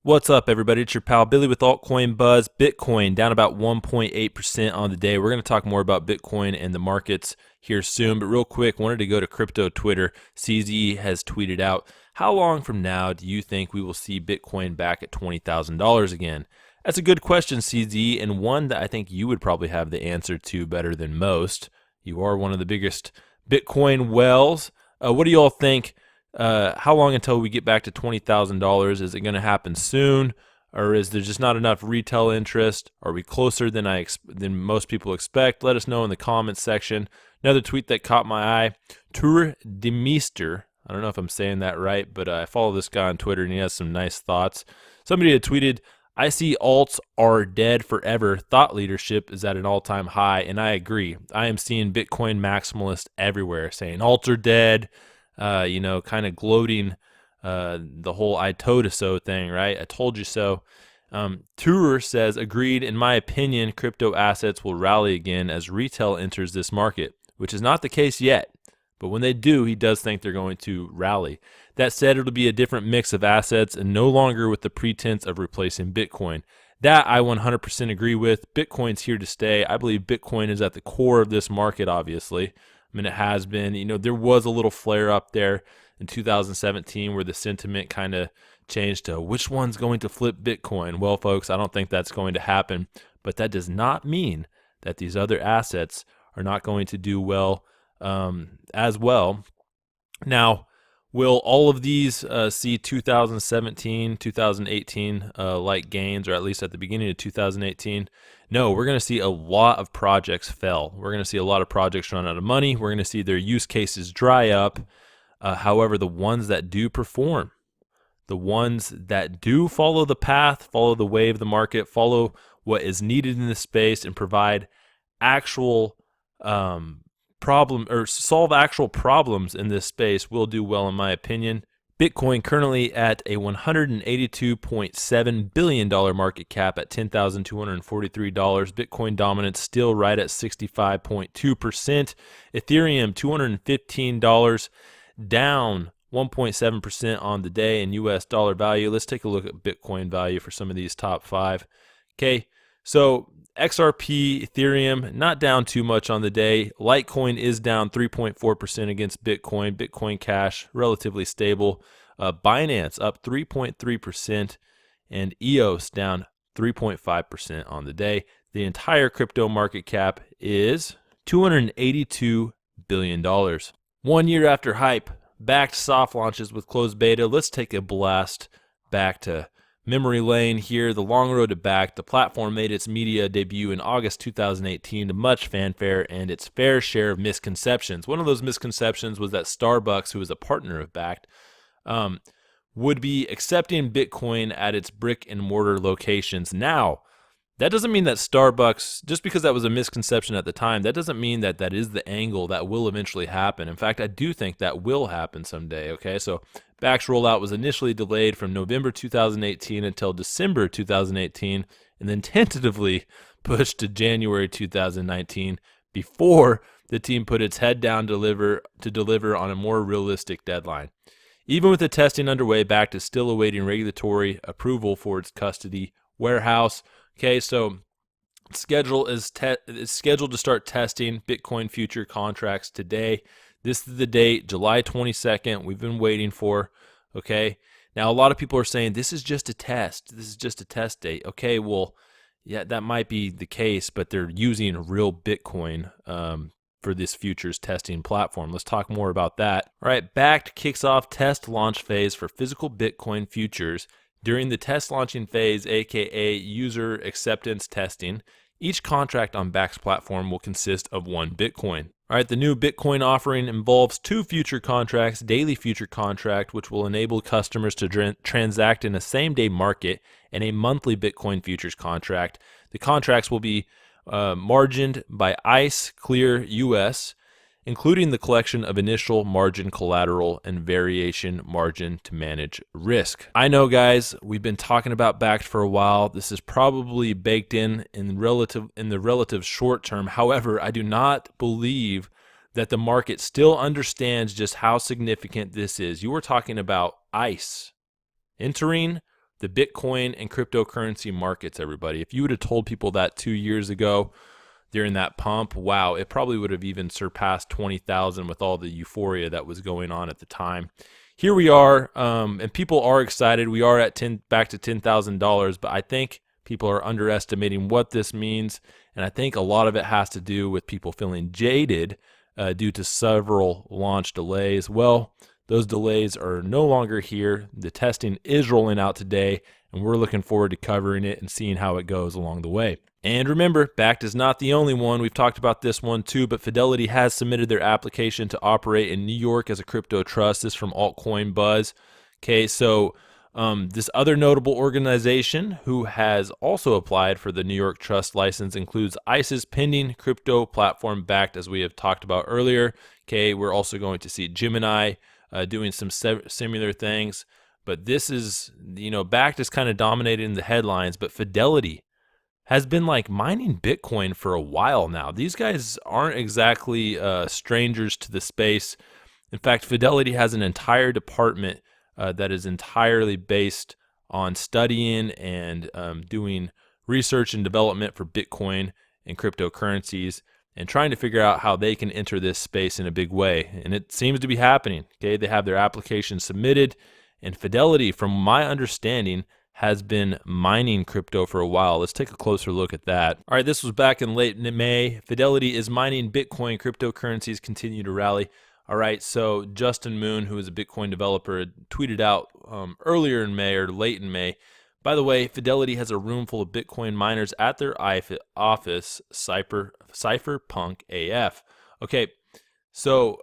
What's up, everybody? It's your pal Billy with Altcoin Buzz. Bitcoin down about 1.8% on the day. We're going to talk more about Bitcoin and the markets here soon, but real quick, wanted to go to crypto Twitter. CZ has tweeted out, how long from now do you think we will see Bitcoin back at $20,000 again? That's a good question, CZ, and one that I think you would probably have the answer to better than most. You are one of the biggest Bitcoin whales. What do you all think? How long until we get back to $20,000? Is it going to happen soon, or is there just not enough retail interest? Are we closer than most people expect? Let us know in the comments section. Another tweet that caught my eye: Tour de Meester. I don't know if I'm saying that right, but I follow this guy on Twitter and he has some nice thoughts. Somebody had tweeted, "I see alts are dead forever. Thought leadership is at an all-time high," and I agree. I am seeing Bitcoin maximalists everywhere saying alts are dead. Kind of gloating the whole I told you so thing, right? I told you so. Tour says, agreed, in my opinion, crypto assets will rally again as retail enters this market, which is not the case yet. But when they do, he does think they're going to rally. That said, it'll be a different mix of assets and no longer with the pretense of replacing Bitcoin. That I 100% agree with. Bitcoin's here to stay. I believe Bitcoin is at the core of this market, obviously. I mean, it has been. There was a little flare up there in 2017 where the sentiment kind of changed to which one's going to flip Bitcoin. Well, folks, I don't think that's going to happen, but that does not mean that these other assets are not going to do well as well. Now, will all of these see 2017, 2018 like gains, or at least at the beginning of 2018? No, we're going to see a lot of projects fail. We're going to see a lot of projects run out of money. We're going to see their use cases dry up. However, the ones that do perform, the ones that do follow the path, follow the way of the market, follow what is needed in this space, and provide actual solve actual problems in this space will do well, in my opinion. Bitcoin currently at a $182.7 billion market cap at $10,243. Bitcoin dominance still right at 65.2%. Ethereum $215, down 1.7% on the day in US dollar value. Let's take a look at Bitcoin value for some of these top five. Okay, so XRP, Ethereum, not down too much on the day. Litecoin is down 3.4% against Bitcoin. Bitcoin Cash, relatively stable. Binance up 3.3%, and EOS down 3.5% on the day. The entire crypto market cap is $282 billion. 1 year after hype, Bakkt soft launches with closed beta. Let's take a blast back to memory lane here. The long road to Bakkt. The platform made its media debut in August 2018 to much fanfare and its fair share of misconceptions. One of those misconceptions was that Starbucks, who is a partner of Bakkt, would be accepting Bitcoin at its brick and mortar locations. Now, that doesn't mean that Starbucks, just because that was a misconception at the time, that doesn't mean that that is the angle that will eventually happen. In fact, I do think that will happen someday, okay? So Bakkt's rollout was initially delayed from November 2018 until December 2018, and then tentatively pushed to January 2019 before the team put its head down to deliver on a more realistic deadline. Even with the testing underway, Bakkt is still awaiting regulatory approval for its custody warehouse. Okay, so it's scheduled to start testing Bitcoin future contracts today. This is the date, July 22nd, we've been waiting for, okay? Now, a lot of people are saying, this is just a test. This is just a test date. Okay, well, yeah, that might be the case, but they're using real Bitcoin for this futures testing platform. Let's talk more about that. All right, Bakkt kicks off test launch phase for physical Bitcoin futures. During the test launching phase, aka user acceptance testing, each contract on Bakkt's platform will consist of one Bitcoin. All right, the new Bitcoin offering involves two future contracts, daily future contract, which will enable customers to transact in a same-day market, and a monthly Bitcoin futures contract. The contracts will be margined by ICE Clear US, including the collection of initial margin collateral and variation margin to manage risk. I know, guys, we've been talking about Bakkt for a while. This is probably baked in the relative short term. However, I do not believe that the market still understands just how significant this is. You were talking about ICE entering the Bitcoin and cryptocurrency markets, everybody. If you would have told people that 2 years ago during that pump, wow, it probably would have even surpassed 20,000 with all the euphoria that was going on at the time. Here we are, and people are excited. We are at back to $10,000, but I think people are underestimating what this means, and I think a lot of it has to do with people feeling jaded due to several launch delays. Well, those delays are no longer here. The testing is rolling out today, and we're looking forward to covering it and seeing how it goes along the way. And remember, Bakkt is not the only one. We've talked about this one too, but Fidelity has submitted their application to operate in New York as a crypto trust. This is from Altcoin Buzz. Okay, so this other notable organization who has also applied for the New York trust license includes ICE's pending crypto platform Bakkt, as we have talked about earlier. Okay, we're also going to see Gemini doing some similar things. But this is, Bakkt is kind of dominating the headlines, but Fidelity has been like mining Bitcoin for a while now. These guys aren't exactly strangers to the space. In fact, Fidelity has an entire department that is entirely based on studying and doing research and development for Bitcoin and cryptocurrencies and trying to figure out how they can enter this space in a big way. And it seems to be happening. Okay, they have their application submitted, and Fidelity, from my understanding, has been mining crypto for a while. Let's take a closer look at that. All right, this was back in late May. Fidelity is mining Bitcoin. Cryptocurrencies continue to rally. All right, so Justin Moon, who is a Bitcoin developer, tweeted out earlier in May or late in May, by the way, Fidelity has a room full of Bitcoin miners at their office, Cypherpunk AF. Okay, so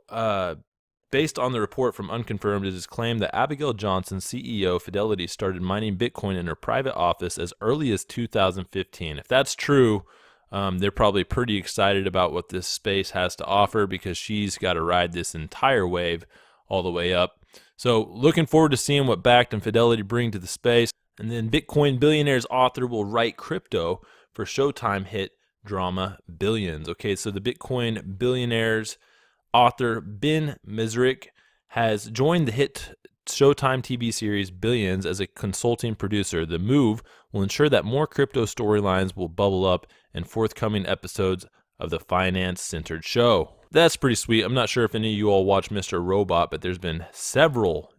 based on the report from Unconfirmed, it is claimed that Abigail Johnson, CEO of Fidelity, started mining Bitcoin in her private office as early as 2015. If that's true, they're probably pretty excited about what this space has to offer because she's got to ride this entire wave all the way up. So looking forward to seeing what Bakkt and Fidelity bring to the space. And then Bitcoin Billionaires author will write crypto for Showtime hit drama Billions. Okay, so the Bitcoin Billionaires author Ben Mizrick has joined the hit Showtime TV series Billions as a consulting producer. The move will ensure that more crypto storylines will bubble up in forthcoming episodes of the finance-centered show. That's pretty sweet. I'm not sure if any of you all watch Mr. Robot, but there's been several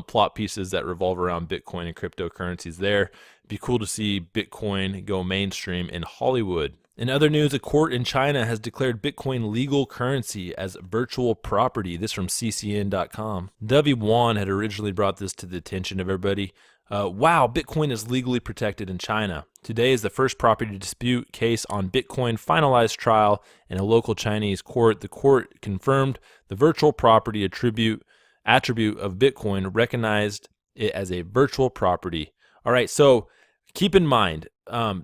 plot pieces that revolve around Bitcoin and cryptocurrencies there. It'd be cool to see Bitcoin go mainstream in Hollywood. In other news, a court in China has declared Bitcoin legal currency as virtual property. This from ccn.com. Dovey Wan had originally brought this to the attention of everybody. Wow, Bitcoin is legally protected in China. Today is the first property dispute case on Bitcoin finalized trial in a local Chinese court. The court confirmed the virtual property attribute of Bitcoin, recognized it as a virtual property. All right, so keep in mind,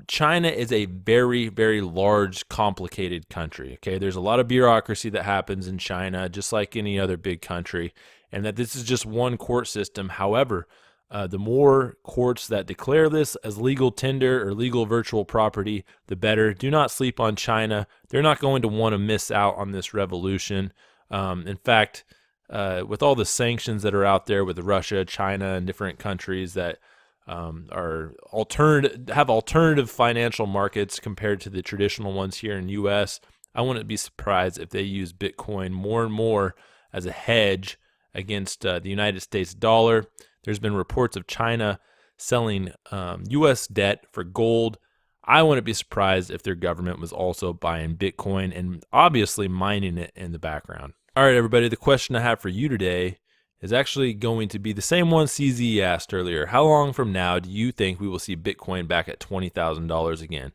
China is a very, very large, complicated country. Okay, there's a lot of bureaucracy that happens in China, just like any other big country, and that this is just one court system. However, the more courts that declare this as legal tender or legal virtual property, the better. Do not sleep on China. They're not going to want to miss out on this revolution. In fact, with all the sanctions that are out there with Russia, China, and different countries that have alternative financial markets compared to the traditional ones here in the U.S., I wouldn't be surprised if they use Bitcoin more and more as a hedge against the United States dollar. There's been reports of China selling U.S. debt for gold. I wouldn't be surprised if their government was also buying Bitcoin and obviously mining it in the background. All right, everybody, the question I have for you today is actually going to be the same one CZ asked earlier. How long from now do you think we will see Bitcoin back at $20,000 again?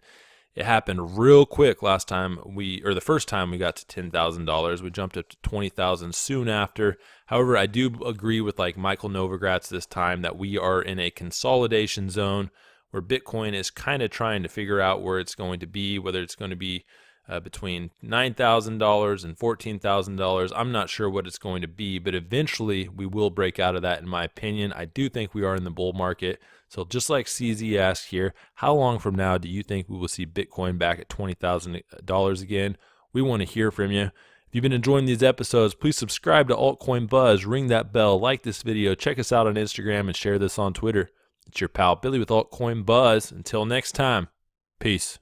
It happened real quick the first time we got to $10,000. We jumped up to $20,000 soon after. However, I do agree with like Michael Novogratz this time that we are in a consolidation zone where Bitcoin is kind of trying to figure out where it's going to be, whether it's going to be between $9,000 and $14,000. I'm not sure what it's going to be, but eventually we will break out of that, in my opinion. I do think we are in the bull market. So just like CZ asked here, how long from now do you think we will see Bitcoin back at $20,000 again? We want to hear from you. If you've been enjoying these episodes, please subscribe to Altcoin Buzz, ring that bell, like this video, check us out on Instagram, and share this on Twitter. It's your pal Billy with Altcoin Buzz. Until next time, peace.